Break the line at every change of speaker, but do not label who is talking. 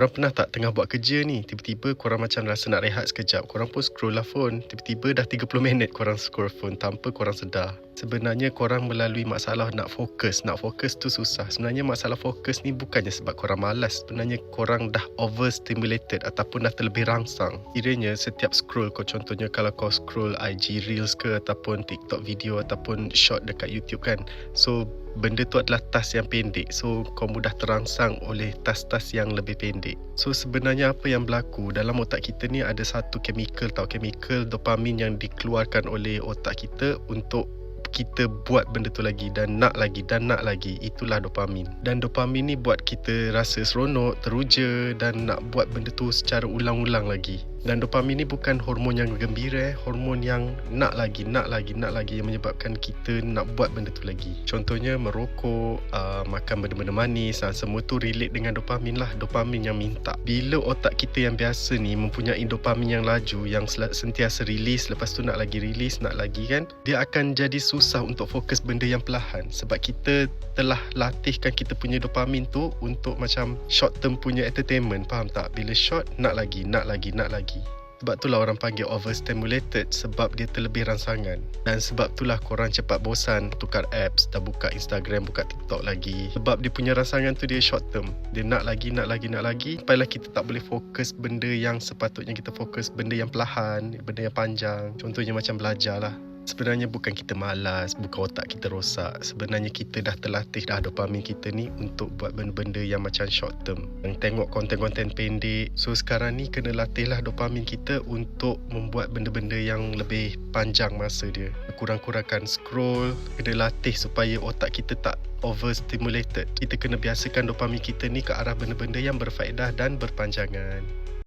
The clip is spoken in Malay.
Korang pernah tak tengah buat kerja ni, tiba-tiba korang macam rasa nak rehat sekejap, korang pun scroll lah phone, tiba-tiba dah 30 minit korang scroll phone tanpa korang sedar. Sebenarnya korang melalui masalah nak fokus tu susah. Sebenarnya masalah fokus ni bukannya sebab korang malas, sebenarnya korang dah overstimulated ataupun dah terlebih rangsang. Kiranya setiap scroll kau, contohnya kalau kau scroll IG Reels ke ataupun TikTok video ataupun short dekat YouTube kan, so benda tu adalah task yang pendek, so kau mudah terangsang oleh task-task yang lebih pendek. So sebenarnya apa yang berlaku dalam otak kita ni, ada satu chemical dopamin yang dikeluarkan oleh otak kita untuk kita buat benda tu lagi dan nak lagi. Itulah dopamin. Dan dopamin ni buat kita rasa seronok, teruja dan nak buat benda tu secara ulang-ulang lagi. Dan dopamin ni bukan hormon yang gembira, hormon yang nak lagi yang menyebabkan kita nak buat benda tu lagi. Contohnya merokok, makan benda-benda manis, semua tu relate dengan dopamin lah. Dopamin yang minta. Bila otak kita yang biasa ni mempunyai dopamin yang laju, yang sentiasa release, lepas tu nak lagi release, nak lagi kan, dia akan jadi susah untuk fokus benda yang perlahan. Sebab kita telah latihkan kita punya dopamin tu untuk macam short term punya entertainment, faham tak? Bila short, nak lagi. Sebab itulah orang panggil overstimulated, sebab dia terlebih rangsangan. Dan sebab itulah korang cepat bosan tukar apps, dah buka Instagram, buka TikTok lagi. Sebab dia punya rangsangan tu dia short term. Dia nak lagi. Sampailah kita tak boleh fokus benda yang sepatutnya kita fokus, benda yang perlahan, benda yang panjang. Contohnya macam belajar lah. Sebenarnya bukan kita malas, bukan otak kita rosak. Sebenarnya kita dah terlatih dah dopamin kita ni untuk buat benda-benda yang macam short term, yang tengok konten-konten pendek. So sekarang ni kena latihlah dopamin kita untuk membuat benda-benda yang lebih panjang masa dia. Kurang-kurangkan scroll, kena latih supaya otak kita tak overstimulated. Kita kena biasakan dopamin kita ni ke arah benda-benda yang berfaedah dan berpanjangan.